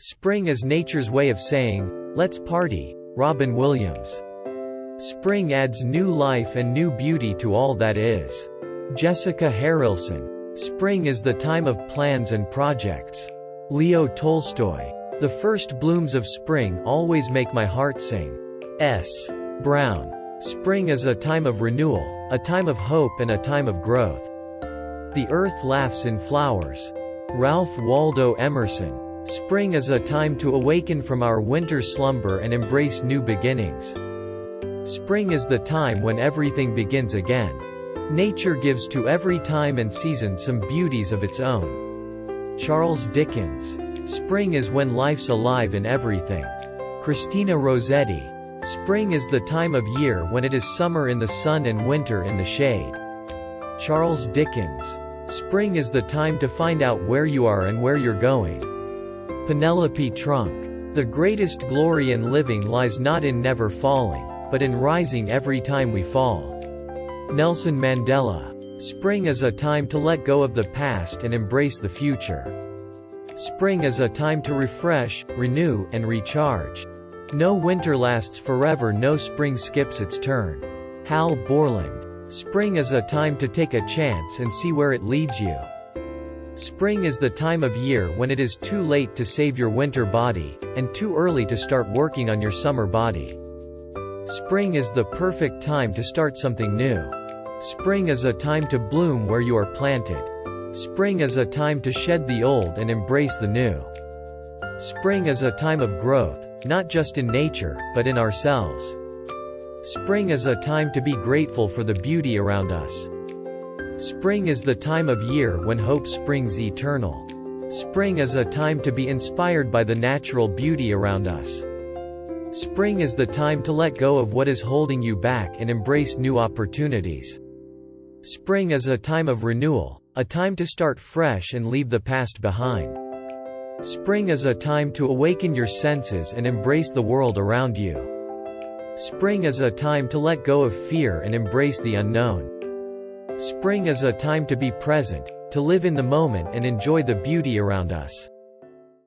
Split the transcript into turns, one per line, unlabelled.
Spring is nature's way of saying, "Let's party." Robin Williams. Spring adds new life and new beauty to all that is. Jessica Harrelson. Spring is the time of plans and projects. Leo Tolstoy. The first blooms of spring always make my heart sing. S. Brown. Spring is a time of renewal, a time of hope and a time of growth. The earth laughs in flowers. Ralph Waldo Emerson. Spring is a time to awaken from our winter slumber and embrace new beginnings. Spring is the time when everything begins again. Nature gives to every time and season some beauties of its own. Charles Dickens. Spring is when life's alive in everything. Christina Rossetti. Spring is the time of year when it is summer in the sun and winter in the shade. Charles Dickens. Spring is the time to find out where you are and where you're going. Penelope Trunk. The greatest glory in living lies not in never falling, but in rising every time we fall. Nelson Mandela. Spring is a time to let go of the past and embrace the future. Spring is a time to refresh, renew, and recharge. No winter lasts forever, no spring skips its turn. Hal Borland. Spring is a time to take a chance and see where it leads you. Spring is the time of year when it is too late to save your winter body, and too early to start working on your summer body. Spring is the perfect time to start something new. Spring is a time to bloom where you are planted. Spring is a time to shed the old and embrace the new. Spring is a time of growth, not just in nature, but in ourselves. Spring is a time to be grateful for the beauty around us. Spring is the time of year when hope springs eternal. Spring is a time to be inspired by the natural beauty around us. Spring is the time to let go of what is holding you back and embrace new opportunities. Spring is a time of renewal, a time to start fresh and leave the past behind. Spring is a time to awaken your senses and embrace the world around you. Spring is a time to let go of fear and embrace the unknown. Spring is a time to be present, to live in the moment and enjoy the beauty around us.